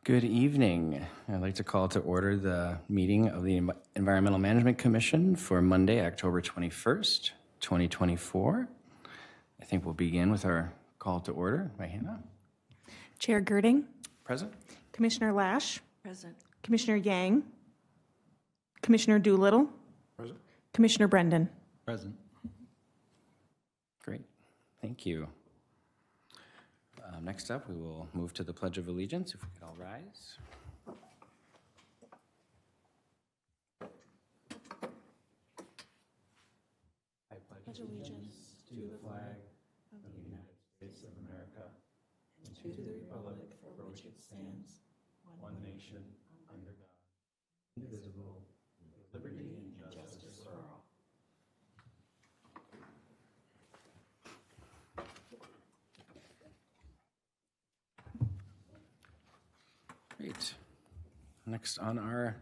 Good evening. I'd like to call to order the meeting of the Environmental Management Commission for Monday, October 21st, 2024. I think we'll begin with our call to order by Hannah. Chair Girding. Present. Commissioner Lash. Present. Commissioner Yang. Commissioner Doolittle. Present. Commissioner Brendan. Present. Great. Thank you. Next up, we will move to the Pledge of Allegiance. If we could all rise. I pledge allegiance to the flag of the United States of America and to the republic for which it stands, one nation, under God, indivisible, with liberty and justice for all. Great. Next on our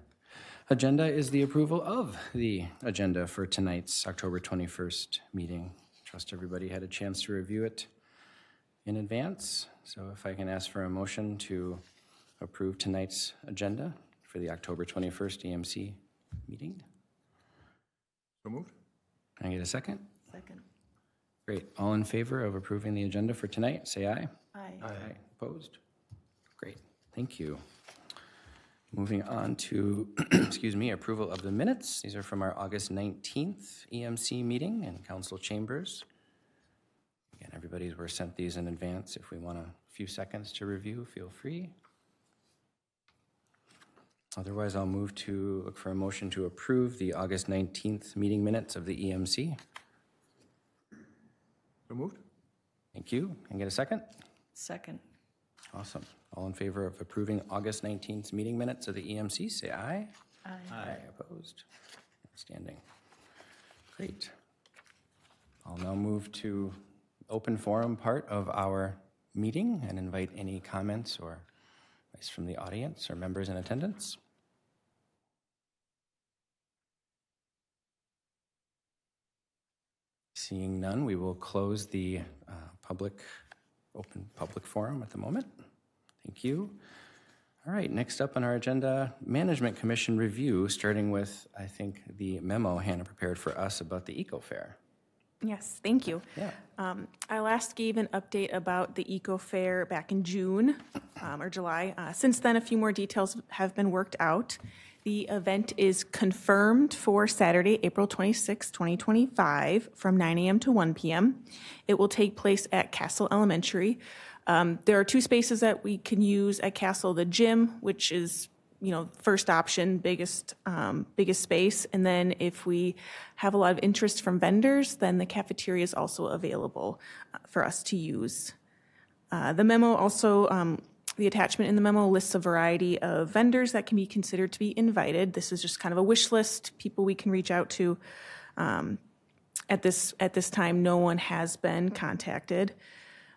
agenda is the approval of the agenda for tonight's October 21st meeting. Trust everybody had a chance to review it in advance. So if I can ask for a motion to approve tonight's agenda for the October 21st EMC meeting. So moved. Can I get a second? Second. Great. All in favor of approving the agenda for tonight, say aye. Aye. Aye. Opposed? Great. Thank you. Moving on to, excuse me, approval of the minutes. These are from our August 19th EMC meeting in council chambers. Again, everybody were sent these in advance. If we want a few seconds to review, feel free. Otherwise, I'll move to look for a motion to approve the August 19th meeting minutes of the EMC. So moved. Thank you. Can I get a second? Second. Awesome. All in favor of approving August 19th meeting minutes of the EMC, say aye. Aye. Aye. Opposed? Outstanding. Great. I'll now move to open forum part of our meeting and invite any comments or advice from the audience or members in attendance. Seeing none, we will close the open public forum at the moment. Thank you. All right, next up on our agenda, Management Commission review, starting with, I think, the memo Hannah prepared for us about the Eco Fair. Yes, thank you. Yeah. I last gave an update about the Eco Fair back in June or July. Since then, a few more details have been worked out. The event is confirmed for Saturday, April 26, 2025, from 9 a.m. to 1 p.m. It will take place at Castle Elementary. There are two spaces that we can use at Castle: the gym, which is, first option, biggest space, and then if we have a lot of interest from vendors, then the cafeteria is also available for us to use. The memo also. The attachment in the memo lists a variety of vendors that can be considered to be invited. This is just kind of a wish list, people we can reach out to. At this time, no one has been contacted.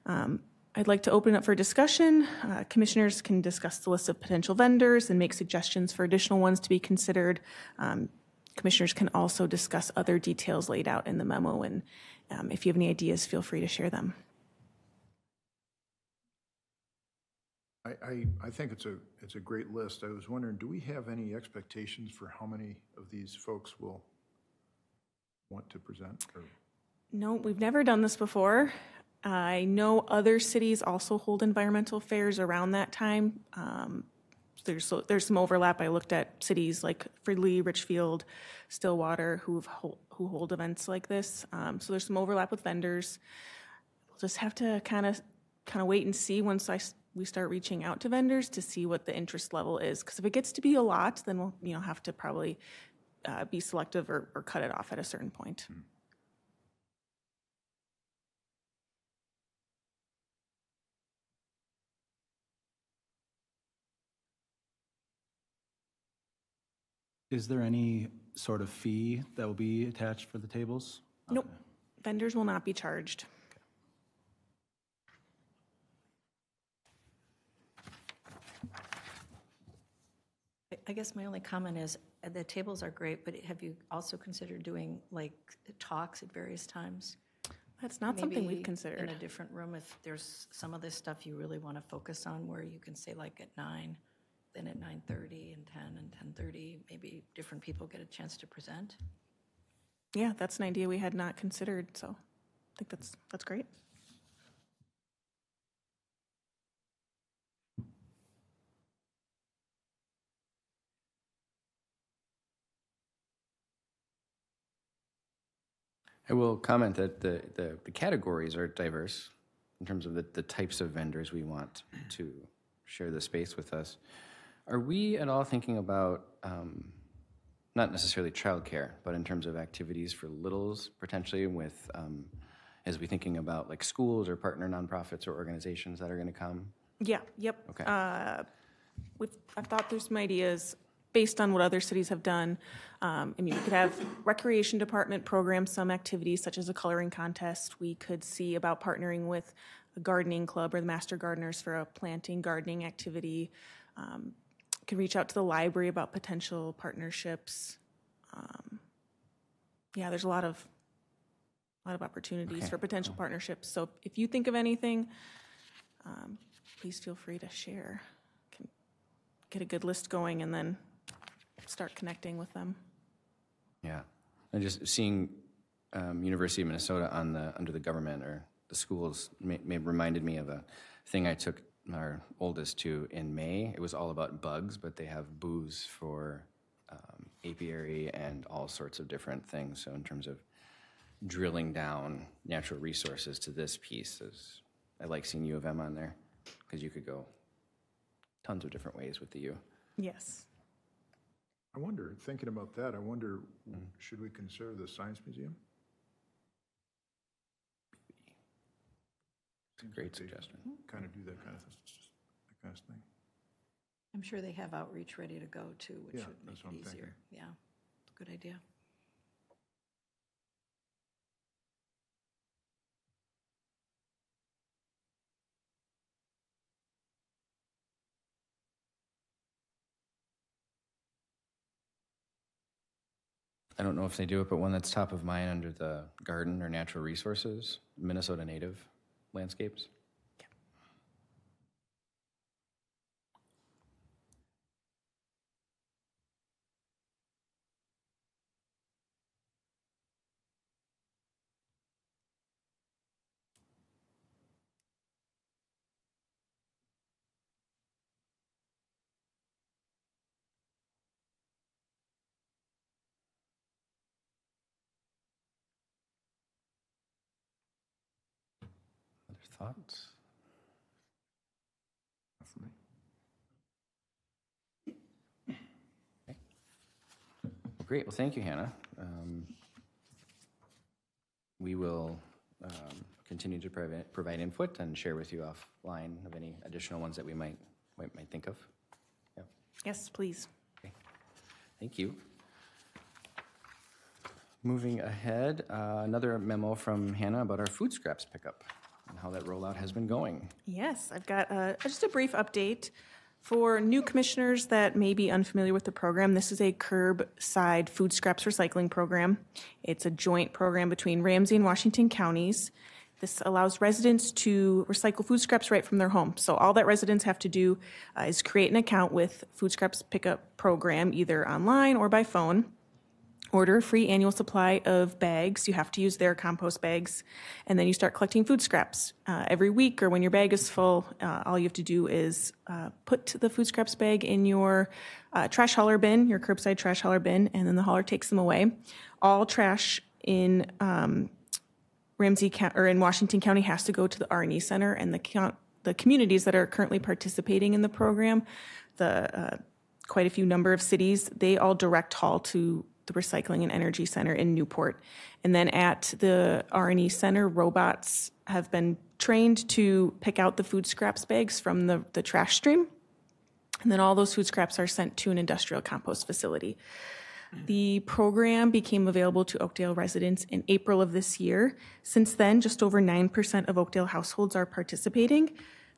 I'd like to open it up for discussion. Commissioners can discuss the list of potential vendors and make suggestions for additional ones to be considered. Commissioners can also discuss other details laid out in the memo, and if you have any ideas, feel free to share them. I think it's a great list. I was wondering, do we have any expectations for how many of these folks will want to present? Or? No, we've never done this before. I know other cities also hold environmental fairs around that time. There's some overlap. I looked at cities like Fridley, Richfield, Stillwater who hold events like this. So there's some overlap with vendors. We'll just have to kind of wait and see once we start reaching out to vendors to see what the interest level is. Because if it gets to be a lot, then we'll have to probably be selective or cut it off at a certain point. Mm-hmm. Is there any sort of fee that will be attached for the tables? Nope. Okay. Vendors will not be charged. I guess my only comment is the tables are great, but have you also considered doing like talks at various times? That's not something we've considered. In a different room, if there's some of this stuff you really want to focus on, where you can say like at 9. then at 9:30 and 10 and 10:30, maybe different people get a chance to present. Yeah, that's an idea we had not considered, so I think that's great. I will comment that the categories are diverse in terms of the types of vendors we want to share the space with us. Are we at all thinking about, not necessarily childcare, but in terms of activities for littles potentially with, as we thinking about like schools or partner nonprofits or organizations that are going to come? Yeah, yep. Okay. I've thought through some ideas based on what other cities have done. I mean, we could have recreation department program some activities such as a coloring contest. We could see about partnering with a gardening club or the master gardeners for a planting gardening activity. Could reach out to the library about potential partnerships. Yeah, there's a lot of opportunities for potential partnerships. So if you think of anything, please feel free to share. Can get a good list going and then start connecting with them. Yeah, and just seeing University of Minnesota under the government or the schools reminded me of a thing I took our oldest to in May. It was all about bugs, but they have booths for apiary and all sorts of different things. So in terms of drilling down natural resources to this piece, I like seeing U of M on there because you could go tons of different ways with the U. Yes. I wonder, thinking about that, should we consider the Science Museum? It's a great suggestion. Kind of do that kind of thing. I'm sure they have outreach ready to go too, which Yeah, would make that's what it I'm easier. thinking. Yeah, good idea. I don't know if they do it, but one that's top of mind under the garden or natural resources, Minnesota native landscapes. Other thoughts? Not for me. Great. Well, thank you, Hannah. We will continue to provide input and share with you offline of any additional ones that we might think of. Yeah. Yes, please. Okay. Thank you. Moving ahead, another memo from Hannah about our food scraps pickup and how that rollout has been going. Yes, I've got just a brief update. For new commissioners that may be unfamiliar with the program, this is a curbside food scraps recycling program. It's a joint program between Ramsey and Washington counties. This allows residents to recycle food scraps right from their home. So all that residents have to do is create an account with Food Scraps Pickup Program, either online or by phone. Order a free annual supply of bags. You have to use their compost bags. And then you start collecting food scraps. Every week or when your bag is full, all you have to do is put the food scraps bag in your trash hauler bin, your curbside trash hauler bin, and then the hauler takes them away. All trash in Ramsey or in Washington County has to go to the R&E Center, and the communities that are currently participating in the program, quite a few number of cities, they all direct haul to the Recycling and Energy Center in Newport. And then at the R&E Center, robots have been trained to pick out the food scraps bags from the trash stream. And then all those food scraps are sent to an industrial compost facility. The program became available to Oakdale residents in April of this year. Since then, just over 9% of Oakdale households are participating.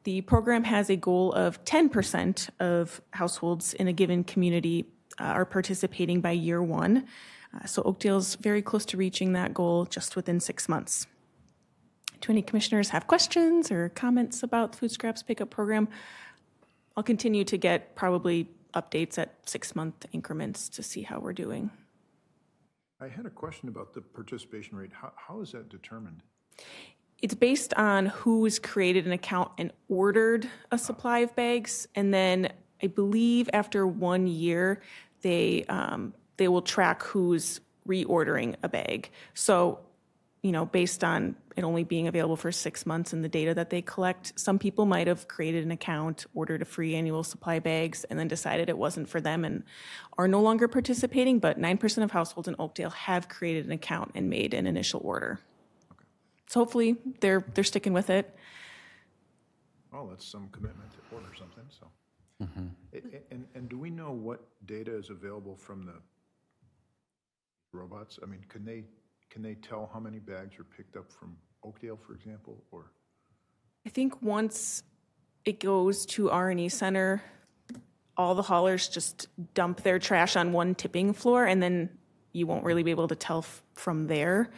The program has a goal of 10% of households in a given community are participating by year one. So Oakdale's very close to reaching that goal just within 6 months. Do any commissioners have questions or comments about the Food Scraps Pickup Program? I'll continue to get probably updates at 6-month increments to see how we're doing. I had a question about the participation rate. How is that determined? It's based on who's created an account and ordered a supply of bags, and then I believe after 1 year, they will track who's reordering a bag. So, you know, based on it only being available for 6 months and the data that they collect, some people might have created an account, ordered a free annual supply of bags, and then decided it wasn't for them and are no longer participating. But 9% of households in Oakdale have created an account and made an initial order. So hopefully they're sticking with it. Oh, that's some commitment to order something, so. And do we know what data is available from the robots? I mean, can they tell how many bags are picked up from Oakdale, for example, or? I think once it goes to R&E Center, all the haulers just dump their trash on one tipping floor, and then you won't really be able to tell from there.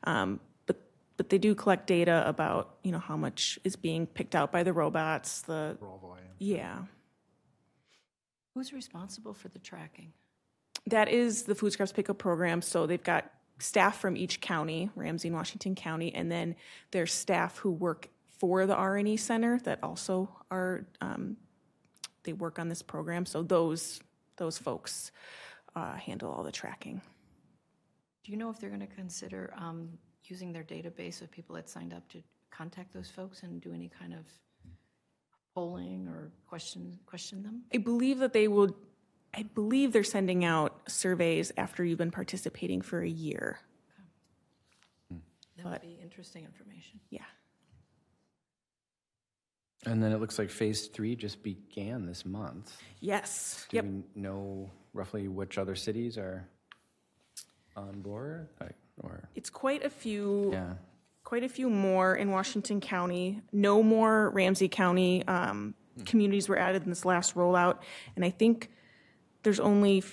But they do collect data about, you know, how much is being picked out by the robots. Raw volume. Yeah. Who's responsible for the tracking? That is the Food Scraps Pickup Program. So they've got staff from each county, Ramsey and Washington County, and then there's staff who work for the R&E Center that also are, they work on this program. So those folks handle all the tracking. Do you know if they're going to consider using their database of people that signed up to contact those folks and do any kind of polling or question them? I believe that they will. I believe they're sending out surveys after you've been participating for a year. That would be interesting information. Yeah. And then it looks like phase 3 just began this month. Yes. Do we know roughly which other cities are on board? Or It's quite a few. yeah. Quite a few more in Washington County. No more Ramsey County communities were added in this last rollout, and I think there's only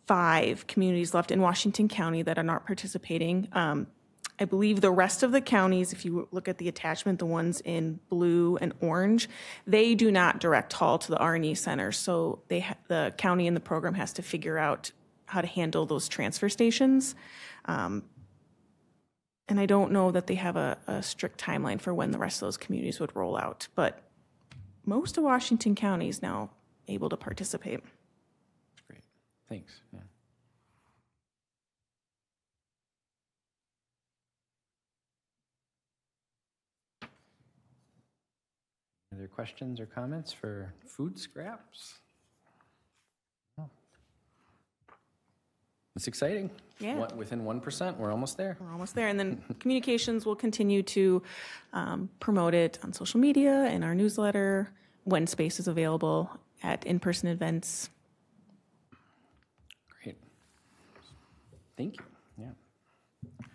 5 communities left in Washington County that are not participating. I believe the rest of the counties, if you look at the attachment, the ones in blue and orange, they do not direct haul to the R&E Center. So the county in the program has to figure out how to handle those transfer stations. And I don't know that they have a strict timeline for when the rest of those communities would roll out. But most of Washington County is now able to participate. Great. Thanks. Yeah. Other questions or comments for food scraps? Oh. It's exciting. Yeah. Within 1%, we're almost there. We're almost there. And then communications will continue to promote it on social media and our newsletter when space is available at in-person events. Great. Thank you. Yeah.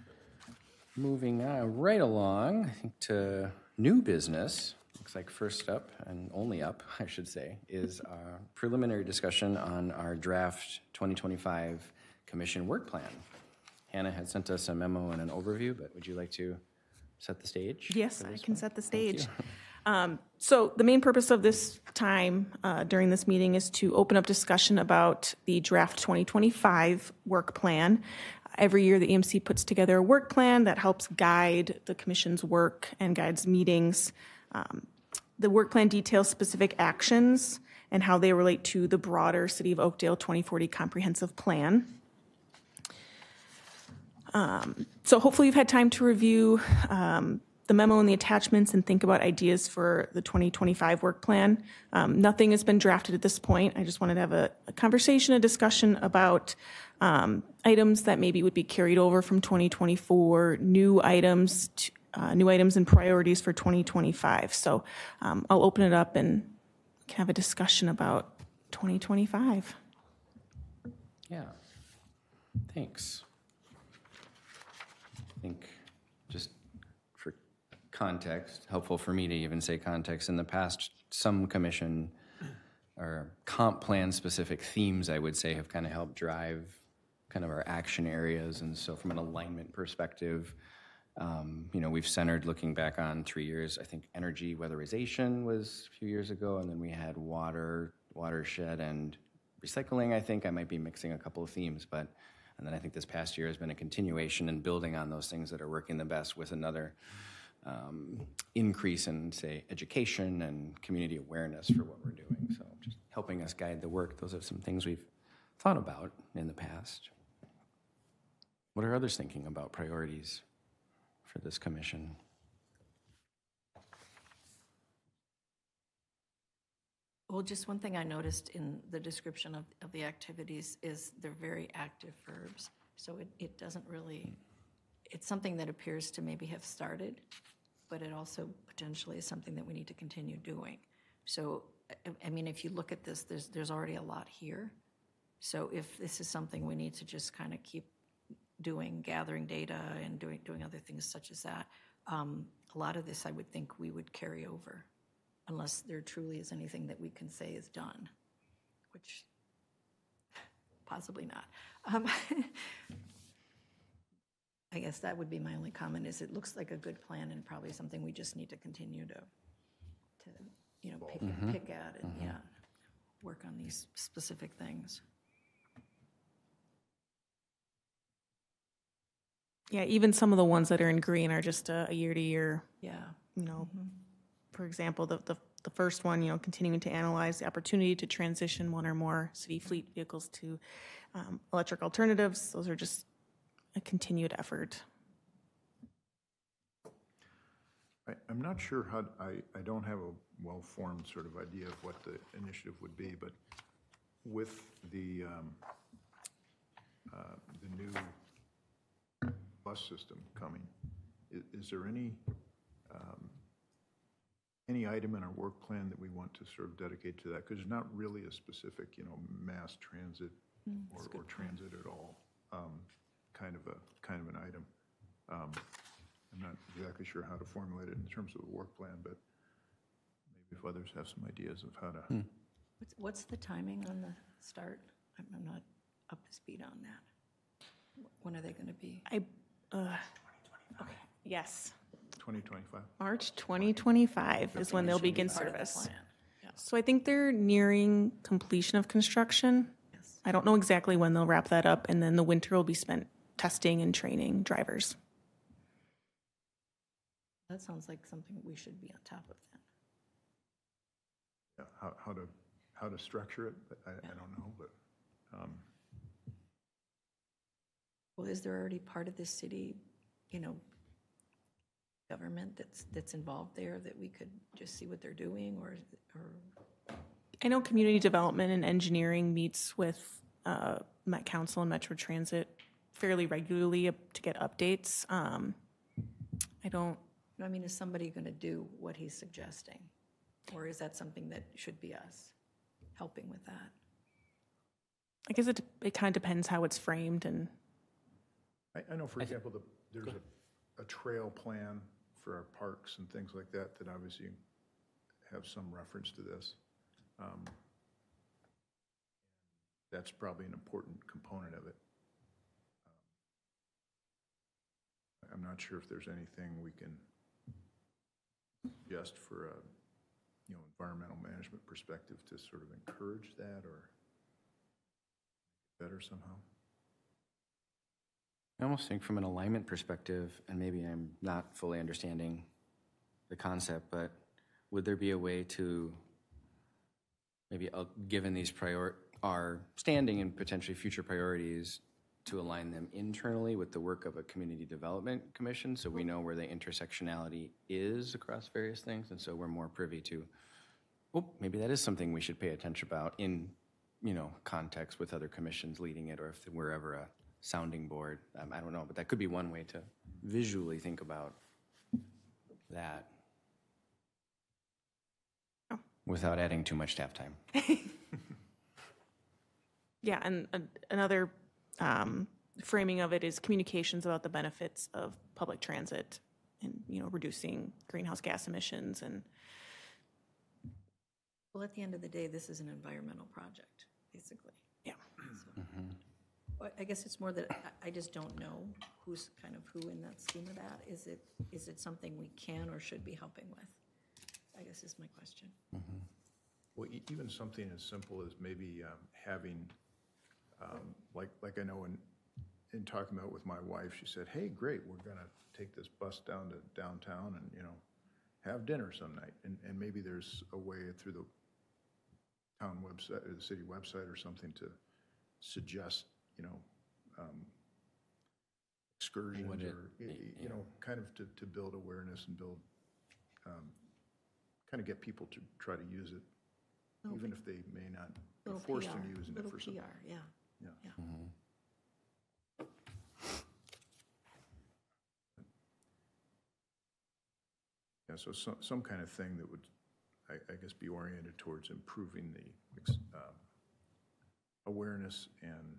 Moving right along, I think to new business. Looks like first up, and only up, I should say, is our preliminary discussion on our draft 2025 commission work plan. Hannah had sent us a memo and an overview, but would you like to set the stage? Yes, for I this can one? set the Thank stage. you. So the main purpose of this time during this meeting is to open up discussion about the draft 2025 work plan. Every year, the EMC puts together a work plan that helps guide the commission's work and guides meetings. The work plan details specific actions and how they relate to the broader City of Oakdale 2040 comprehensive plan. So hopefully you've had time to review the memo and the attachments and think about ideas for the 2025 work plan. Nothing has been drafted at this point. I just wanted to have a conversation, a discussion about items that maybe would be carried over from 2024, new items and priorities for 2025. So I'll open it up and can have a discussion about 2025. Yeah. Thanks. I think just for context, helpful for me to even say context, in the past, some commission or comp plan specific themes, I would say, have kind of helped drive kind of our action areas. And so from an alignment perspective, You know, we've centered, looking back on 3 years, I think energy weatherization was a few years ago, and then we had water, watershed, and recycling, I think. I might be mixing a couple of themes, but, and then I think this past year has been a continuation and building on those things that are working the best with another increase in, say, education and community awareness for what we're doing. So just helping us guide the work. Those are some things we've thought about in the past. What are others thinking about priorities for this commission? Well, just one thing I noticed in the description of the activities is they're very active verbs. So it doesn't really, it's something that appears to maybe have started, but it also potentially is something that we need to continue doing. So, I mean, if you look at this, there's already a lot here. So if this is something we need to just kind of keep doing, gathering data and doing other things such as that, a lot of this I would think we would carry over, unless there truly is anything that we can say is done, which possibly not. I guess that would be my only comment, is it looks like a good plan and probably something we just need to continue to you know, pick at and, yeah, work on these specific things. Yeah, even some of the ones that are in green are just a year-to-year, Yeah. you know, for example, the first one, you know, continuing to analyze the opportunity to transition one or more city fleet vehicles to electric alternatives. Those are just a continued effort. I'm not sure how, I don't have a well-formed sort of idea of what the initiative would be, but with the new bus system coming, is there any item in our work plan that we want to sort of dedicate to that? Because there's not really a specific, you know, mass transit or transit at all kind of an item. I'm not exactly sure how to formulate it in terms of a work plan, but maybe if others have some ideas of how to. What's the timing on the start? I'm not up to speed on that. When are they going to be? Okay, yes. 2025? March 2025 is when they'll begin Part of the service. plan. Yeah. So I think they're nearing completion of construction. Yes. I don't know exactly when they'll wrap that up, and then the winter will be spent testing and training drivers. That sounds like something we should be on top of then. Yeah, how to structure it, I don't know, but. Well, is there already part of this city, you know, government that's involved there that we could just see what they're doing, or I know community development and engineering meets with Met Council and Metro Transit fairly regularly to get updates. I mean, is somebody going to do what he's suggesting? Or is that something that should be us helping with that? I guess it kind of depends how it's framed. And I know, for example, there's a trail plan for our parks and things like that that obviously have some reference to this. That's probably an important component of it. I'm not sure if there's anything we can suggest for a, you know, environmental management perspective to sort of encourage that or better somehow. I almost think from an alignment perspective, and maybe I'm not fully understanding the concept, but would there be a way to maybe, given these our standing and potentially future priorities, to align them internally with the work of a community development commission, so we know where the intersectionality is across various things, and so we're more privy to, well, maybe that is something we should pay attention about in, you know, context with other commissions leading it, or if we're ever a sounding board. I don't know, but that could be one way to visually think about that without adding too much staff time. yeah, and another framing of it is communications about the benefits of public transit and, you know, reducing greenhouse gas emissions. And Well, at the end of the day, this is an environmental project, basically. yeah. So. I guess it's more that I just don't know who's kind of who in that scheme of that. Is it something we can or should be helping with? I guess is my question. Well, even something as simple as maybe having, like I know in talking about it with my wife, she said, hey, great, we're going to take this bus down to downtown and, have dinner some night. And maybe there's a way through the town website or the city website or something to suggest, excursions or, kind of to build awareness and build, kind of get people to try to use it, even if they may not be forced into using it for something. PR, yeah. Yeah. Yeah, so some kind of thing that would, I guess, be oriented towards improving the awareness and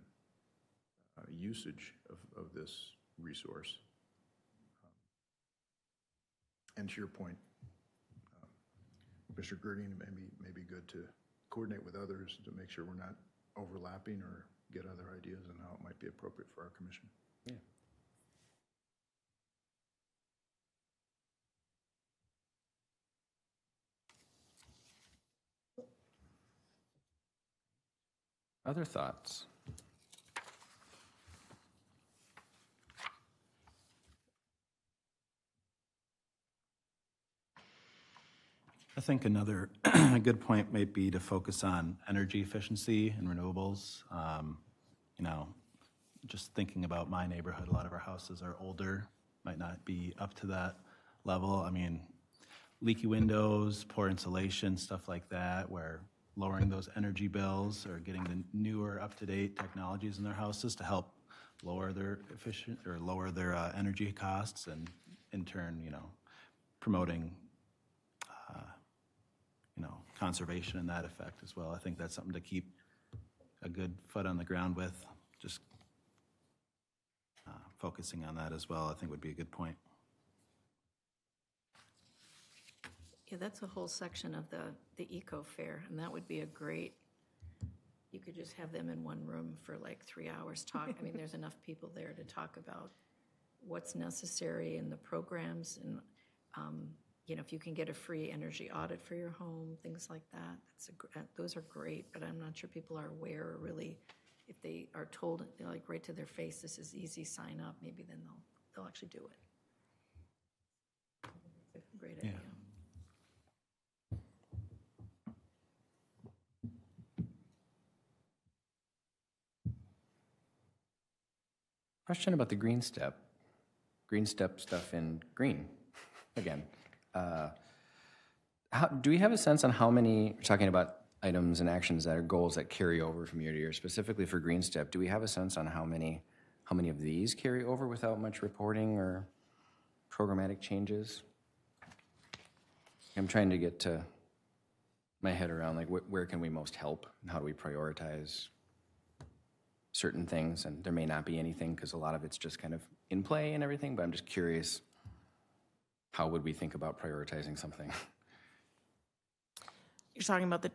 usage of this resource. And to your point, Mr. Girding, it may be good to coordinate with others to make sure we're not overlapping or get other ideas on how it might be appropriate for our commission. Yeah. Other thoughts? I think another good point might be to focus on energy efficiency and renewables. Just thinking about my neighborhood, a lot of our houses are older, might not be up to that level. I mean, leaky windows, poor insulation, stuff like that, where lowering those energy bills or getting the newer, up-to-date technologies in their houses to help lower their energy costs, and in turn, promoting conservation and that effect as well. I think that's something to keep a good foot on the ground with. Just focusing on that as well, I think would be a good point. Yeah, that's a whole section of the eco fair, and that would be a great, you could just have them in one room for like 3 hours talk. I mean, there's enough people there to talk about what's necessary in the programs, and if you can get a free energy audit for your home, things like that. Those are great, but I'm not sure people are aware, or really, if they are told, like right to their face, this is easy, sign up, maybe then they'll actually do it. It's a great idea. Question about the green step stuff in green, again. Do we have a sense on how many, we're talking about items and actions that are goals that carry over from year to year, specifically for green step, do we have a sense on how many of these carry over without much reporting or programmatic changes? I'm trying to get to my head around, like, where can we most help, and how do we prioritize certain things? And there may not be anything, because a lot of it's just kind of in play and everything, but I'm just curious, how would we think about prioritizing something? You're talking about the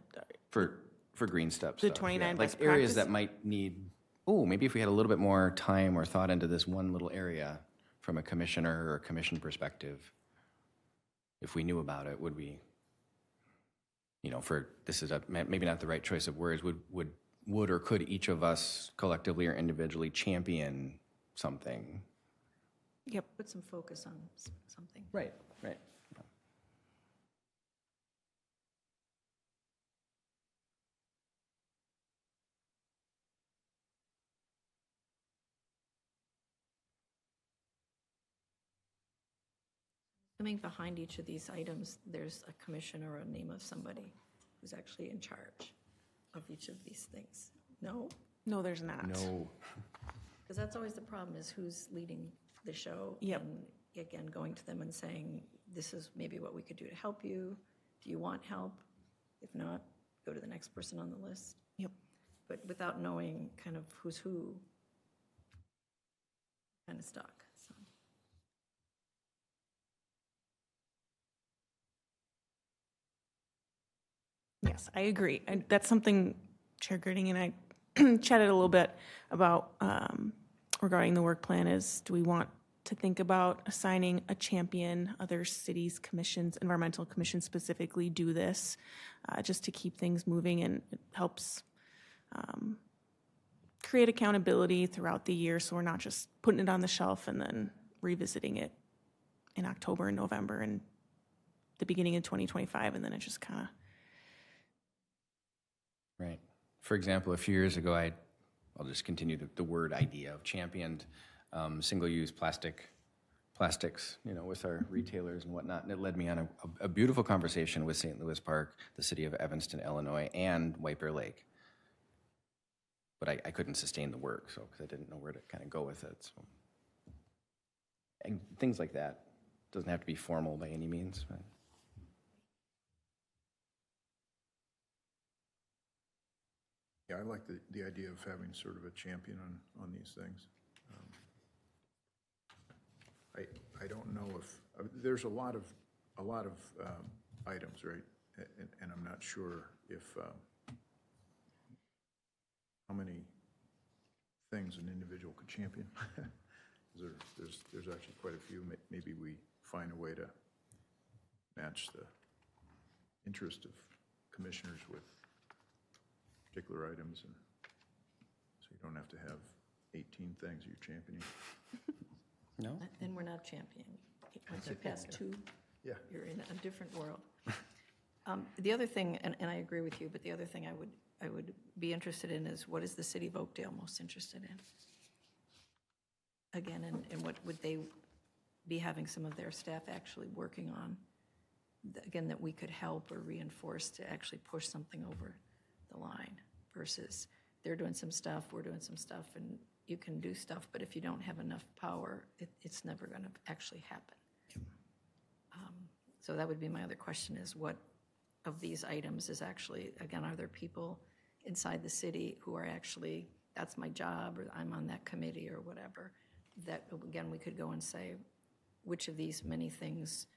For green step The stuff, 29 yeah. best Like areas practice? that might need, maybe if we had a little bit more time or thought into this one little area from a commissioner or a commission perspective, if we knew about it, would we, this is maybe not the right choice of words, would or could each of us collectively or individually champion something? Yep. Put some focus on something. Right. Coming behind each of these items, there's a commission or a name of somebody who's actually in charge of each of these things. No? No, there's not. No. Because that's always the problem, is who's leading the show. Yep. And again, going to them and saying, this is maybe what we could do to help you. Do you want help? If not, go to the next person on the list. Yep. But without knowing kind of who's who, kind of stuck. So. Yes, I agree. And that's something Chair Girding and I chatted a little bit about regarding the work plan is, do we want to think about assigning a champion? Other cities, commissions, environmental commissions specifically do this just to keep things moving, and it helps create accountability throughout the year, so we're not just putting it on the shelf and then revisiting it in October and November and the beginning of 2025, and then it just kind of... Right. For example, a few years ago, I'll just continue the word idea of championed single-use plastics, with our retailers and whatnot. And it led me on a beautiful conversation with St. Louis Park, the city of Evanston, Illinois, and White Bear Lake. But I couldn't sustain the work, because I didn't know where to kind of go with it. So. And things like that. Doesn't have to be formal by any means. But. Yeah, I like the idea of having sort of a champion on these things. I don't know if there's a lot of items, right? And I'm not sure if how many things an individual could champion. There's actually quite a few. Maybe we find a way to match the interest of commissioners with particular items, and so you don't have to have 18 things you're championing. No? And we're not championing. Once you pass two, Yeah. you're in a different world. The other thing, and I agree with you, but the other thing I would be interested in is, what is the city of Oakdale most interested in? Again, and what would they be having some of their staff actually working on? Again, that we could help or reinforce to actually push something over the line, versus they're doing some stuff, we're doing some stuff, and you can do stuff, but if you don't have enough power, it's never going to actually happen. So that would be my other question, is what of these items is actually, again, are there people inside the city who are actually, that's my job, or I'm on that committee or whatever, that, again, we could go and say, which of these many things,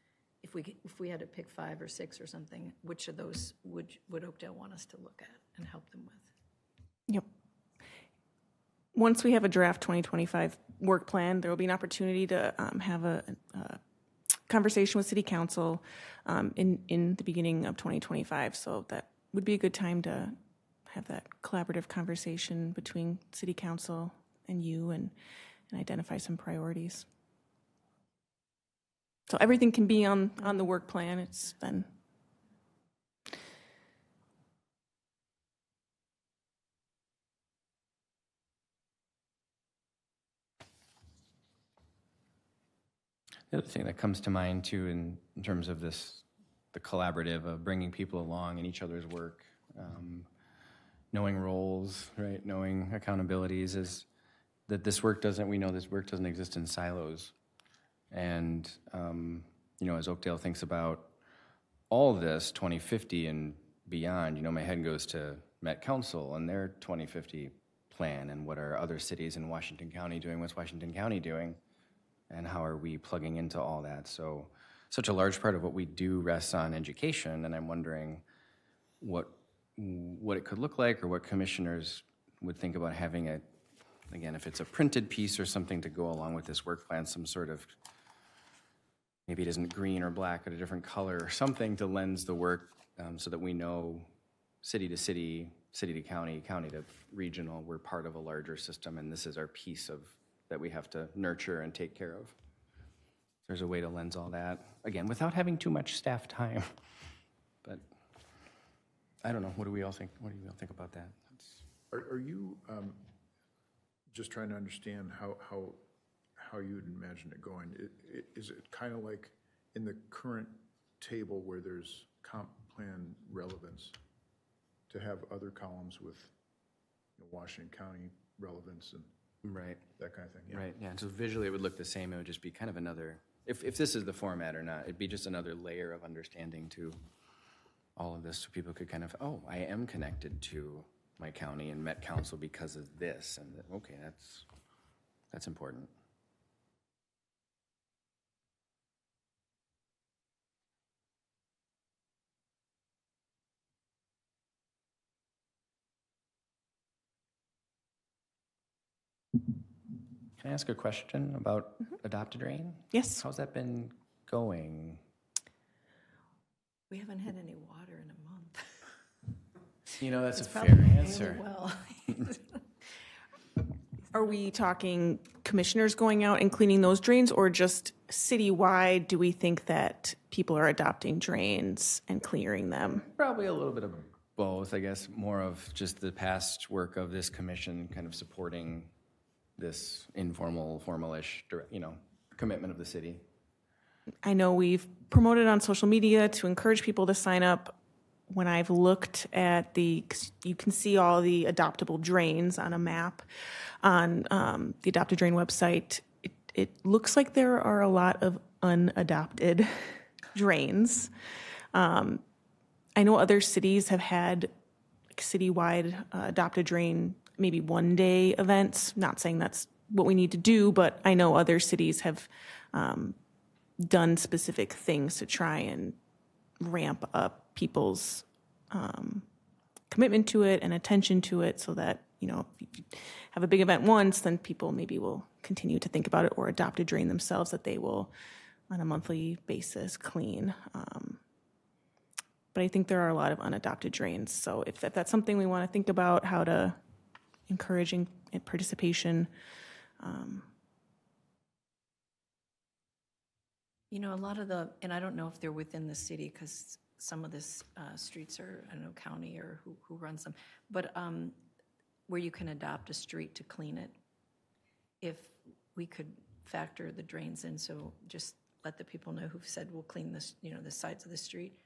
if we had to pick 5 or 6 or something, which of those would Oakdale want us to look at and help them with? Yep. Once we have a draft 2025 work plan, there will be an opportunity to have a conversation with City Council in the beginning of 2025. So that would be a good time to have that collaborative conversation between City Council and you, and identify some priorities. So everything can be on the work plan. It's then... The other thing that comes to mind too, in terms of this, the collaborative of bringing people along in each other's work, knowing roles, right, knowing accountabilities, is that we know this work doesn't exist in silos. And, as Oakdale thinks about all this 2050 and beyond, my head goes to Met Council and their 2050 plan, and what are other cities in Washington County doing, what's Washington County doing, and how are we plugging into all that. So such a large part of what we do rests on education, and I'm wondering what it could look like, or what commissioners would think about having a, again, if it's a printed piece or something to go along with this work plan, some sort of, maybe it isn't green or black, but a different color or something to lens the work, so that we know city to city, city to county, county to regional, we're part of a larger system, and this is our piece of that we have to nurture and take care of. There's a way to lens all that, again, without having too much staff time. But I don't know, what do we all think? What do you all think about that? Are you just trying to understand how you would imagine it going? Is it kind of like in the current table where there's comp plan relevance, to have other columns with Washington County relevance and right, that kind of thing? Yeah. Right, yeah, so visually it would look the same. It would just be kind of another, if this is the format or not, it'd be just another layer of understanding to all of this, so people could kind of, oh, I am connected to my county and Met Council because of this, and okay, that's important. Can I ask a question about Adopt a Drain? Yes. How's that been going? We haven't had any water in a month. You know, that's a fair Probably really answer. well. Are we talking commissioners going out and cleaning those drains, or just citywide, do we think that people are adopting drains and clearing them? Probably a little bit of both, I guess. More of just the past work of this commission kind of supporting this informal, formal-ish, commitment of the city. I know we've promoted on social media to encourage people to sign up. When I've looked at you can see all the adoptable drains on a map on the Adopt a Drain website. It looks like there are a lot of unadopted drains. I know other cities have had citywide Adopt a Drain, maybe one-day events. Not saying that's what we need to do, but I know other cities have done specific things to try and ramp up people's commitment to it and attention to it, so that, if you have a big event once, then people maybe will continue to think about it or adopt a drain themselves that they will, on a monthly basis, clean. But I think there are a lot of unadopted drains. So if that's something we want to think about, how to encouraging participation. A lot of and I don't know if they're within the city, because some of the streets are, I don't know, county or who runs them, but where you can adopt a street to clean it. If we could factor the drains in, so just let the people know who've said we'll clean this, the sides of the street.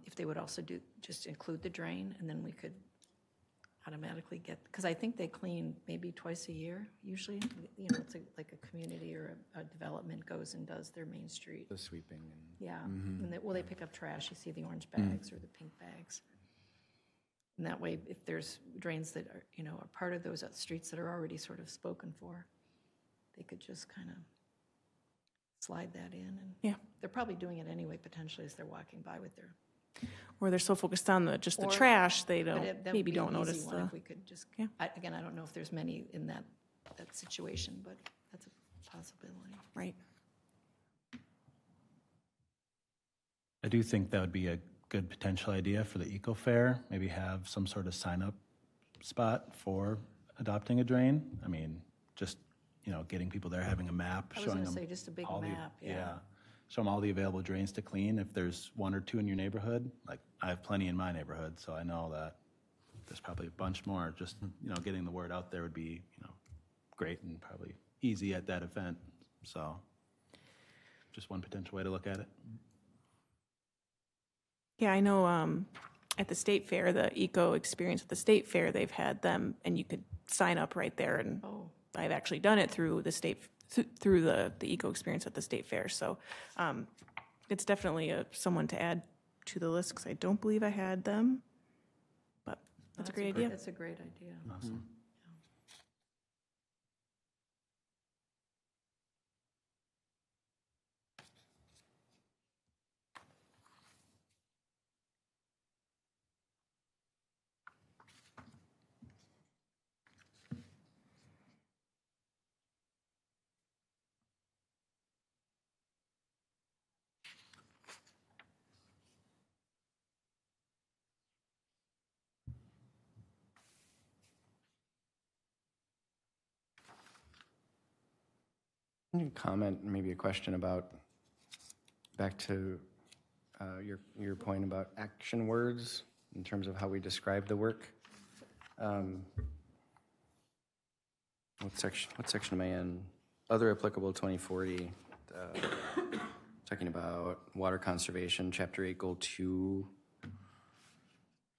If they would also just include the drain, and then we could automatically get, because I think they clean maybe twice a year, usually. It's like a community or a development goes and does their main street. The sweeping. Yeah, and they pick up trash, you see the orange bags or the pink bags. And that way, if there's drains that are, are part of those streets that are already sort of spoken for, they could just kind of slide that in. And Yeah. they're probably doing it anyway, potentially, as they're walking by with their. Or they're so focused on the Or- trash, they But don't, that would maybe be an don't easy notice one the. If we could just, Yeah. Again, I don't know if there's many in that situation, but that's a possibility. Right. I do think that would be a good potential idea for the eco fair. Maybe have some sort of sign-up spot for adopting a drain. I mean, just, getting people there, having a map, I was showing gonna them. say, just a big all map, yeah. Show them all the available drains to clean. If there's one or two in your neighborhood, like I have plenty in my neighborhood, so I know that there's probably a bunch more. Just, getting the word out there would be, great and probably easy at that event. So just one potential way to look at it. Yeah, I know at the state fair, the eco experience at the state fair, they've had them, and you could sign up right there. And Oh. I've actually done it through the state, through the eco experience at the state fair. So it's definitely someone to add to the list, because I don't believe I had them. But that's a great idea. That's a great idea. Awesome. Any comment, maybe a question about, back to your point about action words in terms of how we describe the work? What section am I in? Other applicable 2040, talking about water conservation, Chapter 8, Goal 2.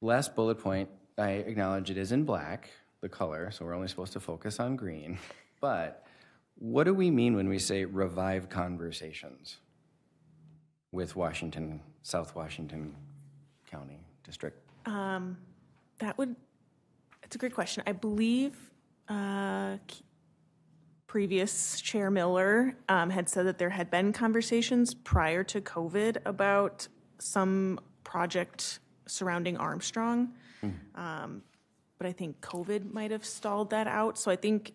Last bullet point, I acknowledge it is in black, the color, so we're only supposed to focus on green. But what do we mean when we say revive conversations with South Washington County District? It's a great question. I believe previous Chair Miller had said that there had been conversations prior to COVID about some project surrounding Armstrong. But I think COVID might have stalled that out. So I think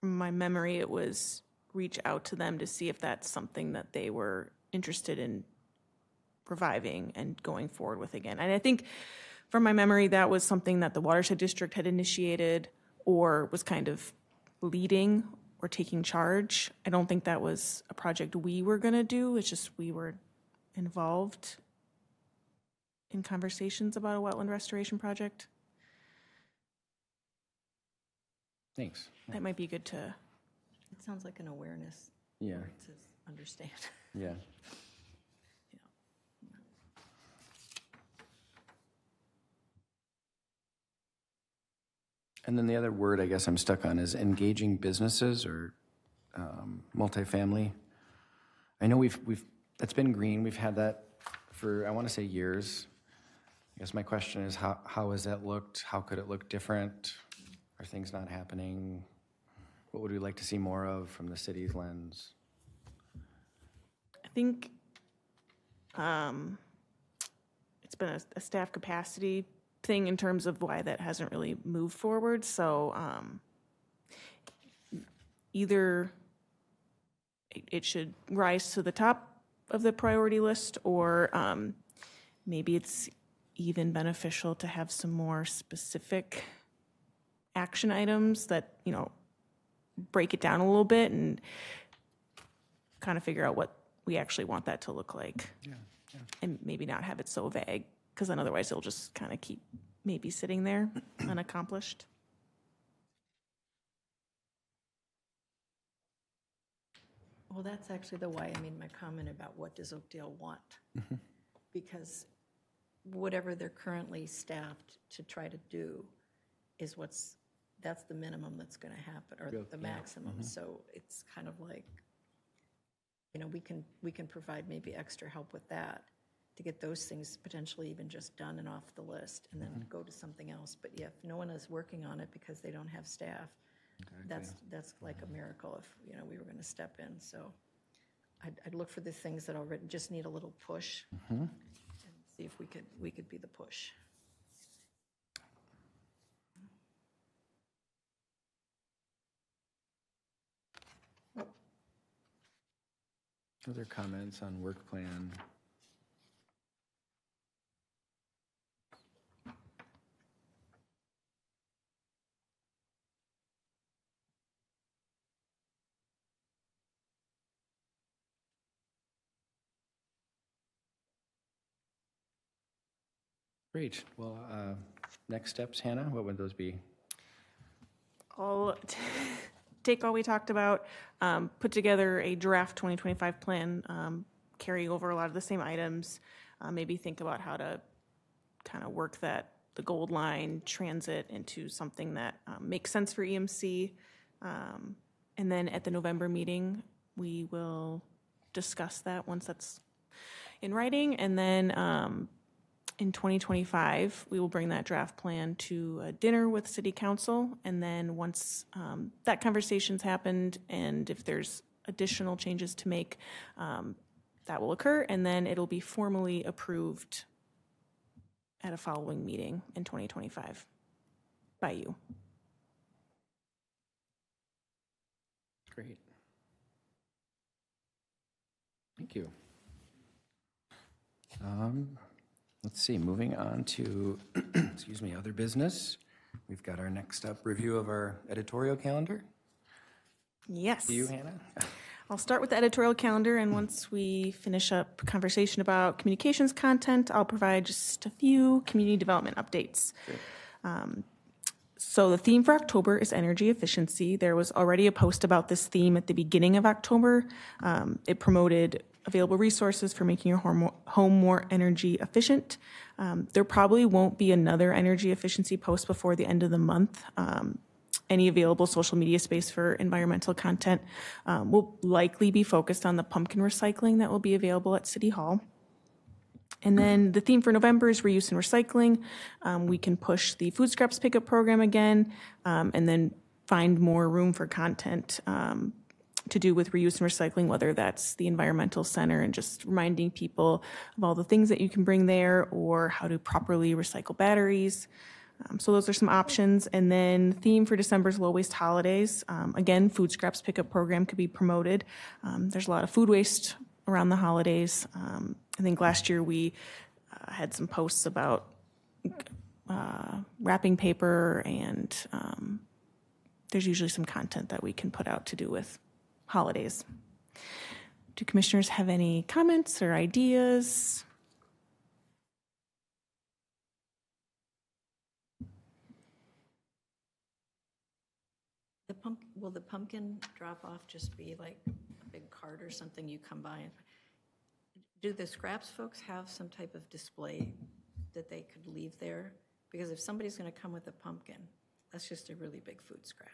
from my memory, it was reach out to them to see if that's something that they were interested in reviving and going forward with again. And I think from my memory, that was something that the Watershed District had initiated or was kind of leading or taking charge. I don't think that was a project we were going to do. It's just we were involved in conversations about a wetland restoration project. Thanks. That might be good to. It sounds like an awareness. Yeah. word to understand. Yeah. And then the other word I guess I'm stuck on is engaging businesses or multifamily. I know that's been green. We've had that for, I want to say, years. I guess my question is how has that looked? How could it look different? Are things not happening? What would we like to see more of from the city's lens? I think it's been a staff capacity thing in terms of why that hasn't really moved forward. So either it should rise to the top of the priority list, or maybe it's even beneficial to have some more specific action items that, you know, break it down a little bit and kind of figure out what we actually want that to look like. Yeah. And maybe not have it so vague, because then otherwise it'll just kind of keep maybe sitting there unaccomplished. Well, that's actually the why I made my comment about what does Oakdale want? Because whatever they're currently staffed to try to do is that's the minimum that's going to happen, or the maximum. So it's kind of like, you know, we can provide maybe extra help with that to get those things potentially even just done and off the list, and then go to something else. But yeah, if no one is working on it because they don't have staff, that's like a miracle if, you know, we were going to step in. So I'd look for the things that already just need a little push, and see if we could be the push. Other comments on work plan? Great. Well, next steps, Hannah, what would those be? I'll take all we talked about, put together a draft 2025 plan, carry over a lot of the same items, maybe think about how to kind of work the gold line transit into something that makes sense for EMC. And then at the November meeting, we will discuss that once that's in writing. And then in 2025, we will bring that draft plan to a dinner with City Council. And then once that conversation's happened, and if there's additional changes to make, that will occur. And then it'll be formally approved at a following meeting in 2025 by you. Great. Thank you. Let's see, moving on to, excuse me, other business. We've got our next up review of our editorial calendar. Yes. To you, Hannah. I'll start with the editorial calendar, and once we finish up conversation about communications content, I'll provide just a few community development updates. So the theme for October is energy efficiency. There was already a post about this theme at the beginning of October. It promoted available resources for making your home more energy efficient. There probably won't be another energy efficiency post before the end of the month. Any available social media space for environmental content will likely be focused on the pumpkin recycling that will be available at City Hall. And then the theme for November is reuse and recycling. We can push the food scraps pickup program again, and then find more room for content to do with reuse and recycling, whether that's the environmental center and just reminding people of all the things that you can bring there, or how to properly recycle batteries. So those are some options. And then theme for December's low waste holidays. Again, food scraps pickup program could be promoted. There's a lot of food waste around the holidays. I think last year we had some posts about wrapping paper, and there's usually some content that we can put out to do with holidays. Do commissioners have any comments or ideas? Will the pumpkin drop-off just be like a big cart or something you come by? Do the scraps folks have some type of display that they could leave there? Because if somebody's going to come with a pumpkin, that's just a really big food scrap.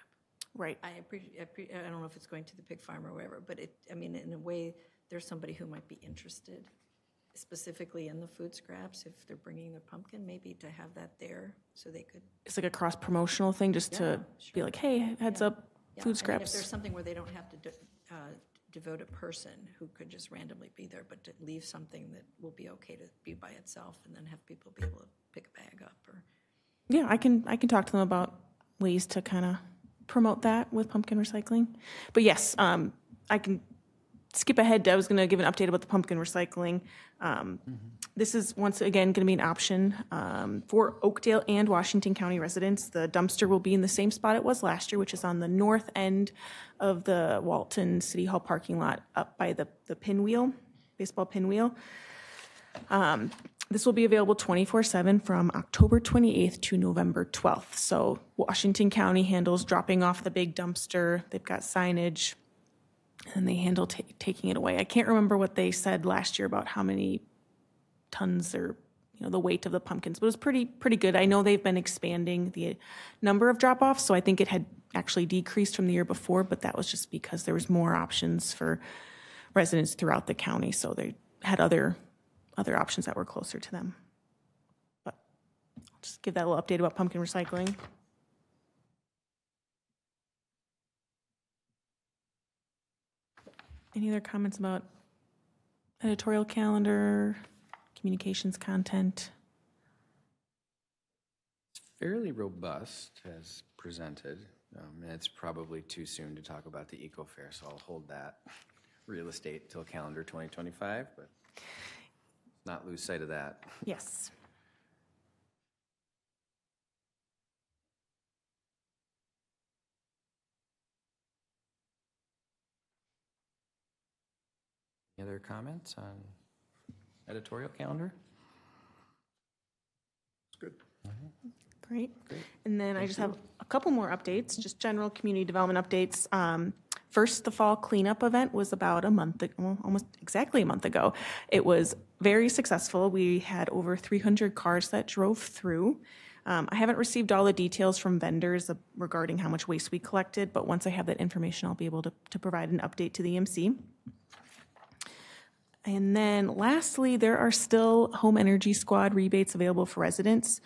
Right. I don't know if it's going to the pig farm or wherever, but I mean, in a way, there's somebody who might be interested specifically in the food scraps if they're bringing their pumpkin, maybe to have that there so they could. It's like a cross-promotional thing, just to be like, hey, heads up, food scraps. I mean, if there's something where they don't have to devote a person who could just randomly be there, but to leave something that will be okay to be by itself, and then have people be able to pick a bag up. Or yeah, I can talk to them about ways to kind of promote that with pumpkin recycling. But yes, I can skip ahead. I was going to give an update about the pumpkin recycling. This is once again going to be an option for Oakdale and Washington County residents. The dumpster will be in the same spot it was last year, which is on the north end of the Walton City Hall parking lot, up by the pinwheel, baseball pinwheel. This will be available 24/7 from October 28th to November 12th. So Washington County handles dropping off the big dumpster. They've got signage, and they handle taking it away. I can't remember what they said last year about how many tons or the weight of the pumpkins, but it was pretty good. I know they've been expanding the number of drop-offs, so I think it had actually decreased from the year before, but that was just because there was more options for residents throughout the county, so they had other options that were closer to them. But I'll just give that a little update about pumpkin recycling. Any other comments about editorial calendar, communications content? It's fairly robust as presented, and it's probably too soon to talk about the eco fair, so I'll hold that real estate till calendar 2025, but not lose sight of that. Yes. Any other comments on editorial calendar? It's good. Great. And then I just have a couple more updates, just general community development updates. First, the fall cleanup event was about a month ago, well, almost exactly a month ago. It was very successful. We had over 300 cars that drove through. I haven't received all the details from vendors regarding how much waste we collected, but once I have that information, I'll be able to provide an update to the EMC. And then lastly, there are still Home Energy Squad rebates available for residents.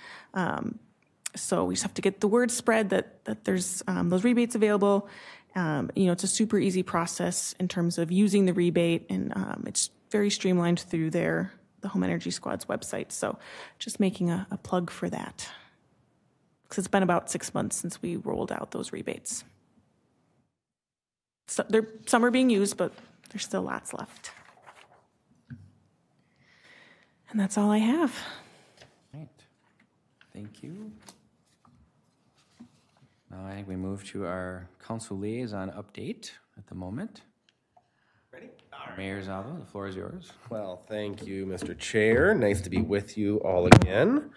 So we just have to get the word spread that there's those rebates available. It's a super easy process in terms of using the rebate, and it's very streamlined through the Home Energy Squad's website. So just making a plug for that, because it's been about 6 months since we rolled out those rebates. So some are being used, but there's still lots left. And that's all I have. Right. Thank you. Now I think we move to our council liaison update at the moment. Ready? Mayor Zava, the floor is yours. Well, thank you, Mr. Chair. Nice to be with you all again.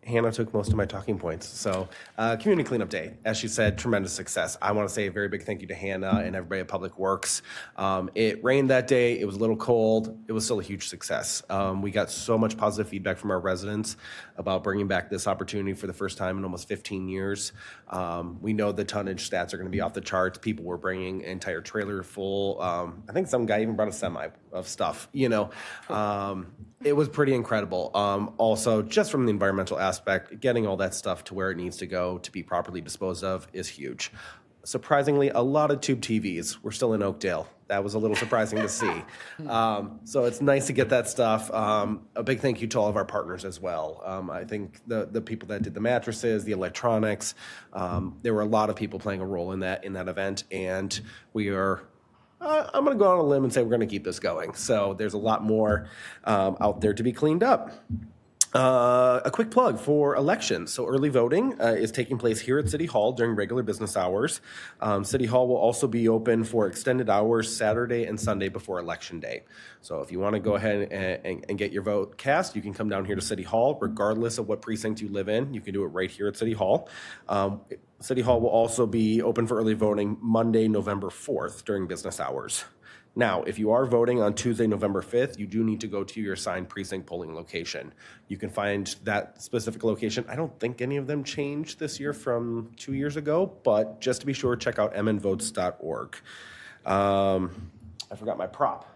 Hannah took most of my talking points. So, Community Cleanup Day, as she said, tremendous success. I want to say a very big thank you to Hannah and everybody at Public Works. It rained that day. It was a little cold. It was still a huge success. We got so much positive feedback from our residents about bringing back this opportunity for the first time in almost 15 years. We know the tonnage stats are going to be off the charts. People were bringing an entire trailer full. I think some guy even brought a semi of stuff, It was pretty incredible. Also, just from the environmental aspect, getting all that stuff to where it needs to go to be properly disposed of is huge. surprisingly, a lot of tube TVs. We're still in Oakdale. That was a little surprising to see. So it's nice to get that stuff. A big thank you to all of our partners as well. I think the people that did the mattresses, the electronics, there were a lot of people playing a role in that event, and we are. I'm going to go on a limb and say we're going to keep this going. So there's a lot more out there to be cleaned up. A quick plug for elections. So early voting is taking place here at City Hall during regular business hours. City Hall will also be open for extended hours Saturday and Sunday before Election Day. So if you want to go ahead and get your vote cast, you can come down here to City Hall, regardless of what precinct you live in. You can do it right here at City Hall. City Hall will also be open for early voting Monday, November 4th during business hours. Now, if you are voting on Tuesday, November 5th, you do need to go to your assigned precinct polling location. You can find that specific location. I don't think any of them changed this year from 2 years ago, but just to be sure, check out mnvotes.org. I forgot my prop.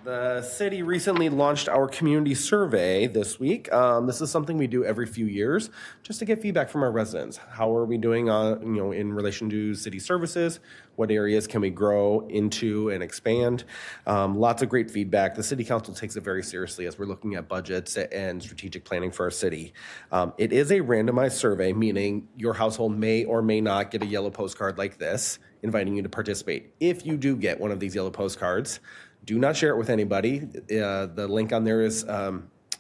The city recently launched our community survey this week. This is something we do every few years just to get feedback from our residents. How are we doing in relation to city services? What areas can we grow into and expand? Lots of great feedback. The city council takes it very seriously as we're looking at budgets and strategic planning for our city. It is a randomized survey, meaning your household may or may not get a yellow postcard like this, inviting you to participate. If you do get one of these yellow postcards, do not share it with anybody. The link on there is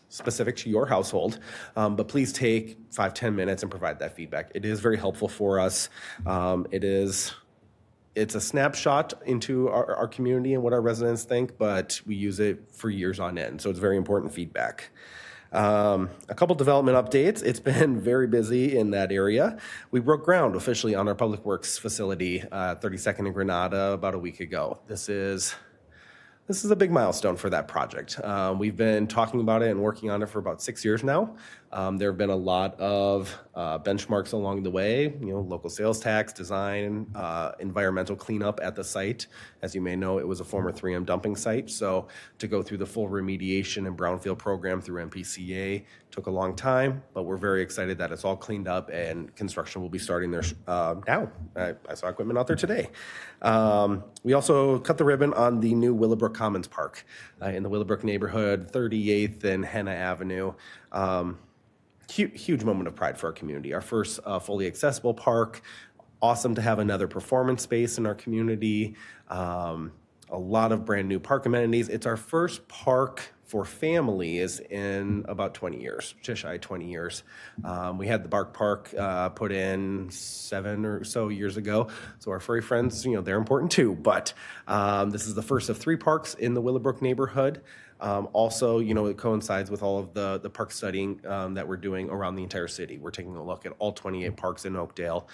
specific to your household, but please take 5-10 minutes and provide that feedback. It is very helpful for us. It's a snapshot into our community and what our residents think, but we use it for years on end, so it's very important feedback. A couple development updates. It's been very busy in that area. We broke ground officially on our Public Works facility, 32nd and Granada, about a week ago. This is a big milestone for that project. We've been talking about it and working on it for about 6 years now. There have been a lot of benchmarks along the way, local sales tax, design, environmental cleanup at the site. As you may know, it was a former 3M dumping site, so to go through the full remediation and brownfield program through MPCA took a long time, but we're very excited that it's all cleaned up and construction will be starting there now. I saw equipment out there today. We also cut the ribbon on the new Willowbrook Commons Park in the Willowbrook neighborhood, 38th and Henna Avenue. Huge moment of pride for our community. Our first fully accessible park. Awesome to have another performance space in our community. A lot of brand new park amenities. It's our first park for families in about 20 years, just shy of 20 years. We had the Bark Park put in 7 or so years ago. So our furry friends, they're important too. But this is the first of 3 parks in the Willowbrook neighborhood. Also, it coincides with all of the park studying that we're doing around the entire city. We're taking a look at all 28 parks in Oakdale.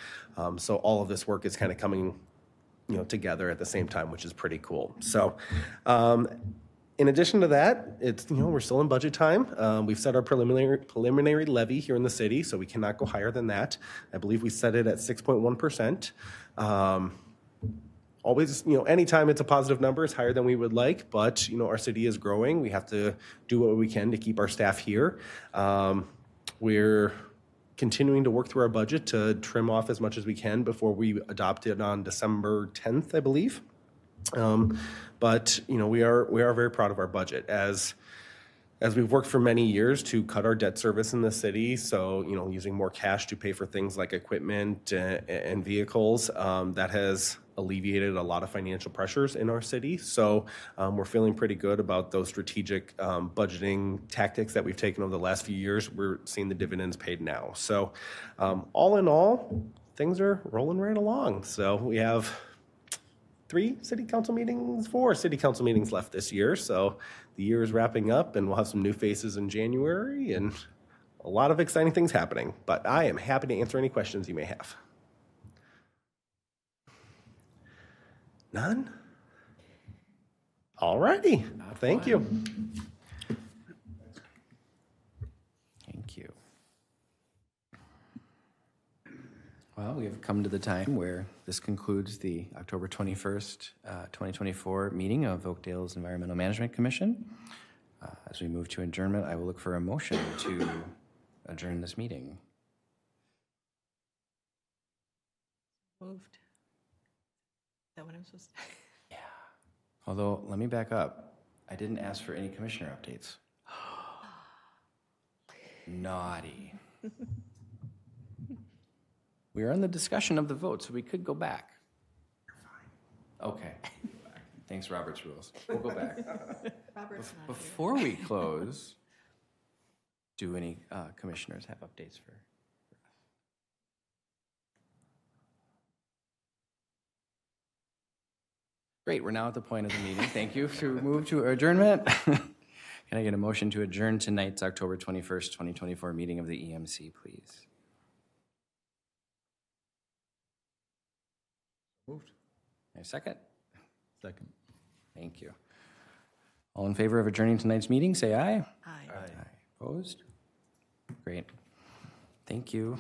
So all of this work is kind of coming, together at the same time, which is pretty cool. So, in addition to that, it's we're still in budget time. We've set our preliminary levy here in the city, so we cannot go higher than that. I believe we set it at 6.1%. Always, anytime it's a positive number, it's higher than we would like, but, our city is growing. We have to do what we can to keep our staff here. We're continuing to work through our budget to trim off as much as we can before we adopt it on December 10th, I believe. But, we are very proud of our budget as we've worked for many years to cut our debt service in the city. So, using more cash to pay for things like equipment and vehicles, that has alleviated a lot of financial pressures in our city. So we're feeling pretty good about those strategic budgeting tactics that we've taken over the last few years. We're seeing the dividends paid now. So all in all, things are rolling right along. So we have 4 city council meetings left this year. So the year is wrapping up and we'll have some new faces in January and a lot of exciting things happening. But I am happy to answer any questions you may have. None? All righty. Thank you. Thank you. Well, we have come to the time where this concludes the October 21st, 2024 meeting of Oakdale's Environmental Management Commission. As we move to adjournment, I will look for a motion to adjourn this meeting. Moved. Is that what I'm supposed to? Although, let me back up. I didn't ask for any commissioner updates. Naughty. We are on the discussion of the vote, so we could go back. You're fine. Okay. Thanks, Robert's rules. We'll go back. Robert's not here. Before we close, do any commissioners have updates for us? Great, we're now at the point of the meeting. Thank you. To move to adjournment. Can I get a motion to adjourn tonight's October 21st, 2024 meeting of the EMC, please? Moved. A second? Second. Thank you. All in favor of adjourning tonight's meeting, say aye. Aye. Opposed? Great. Thank you.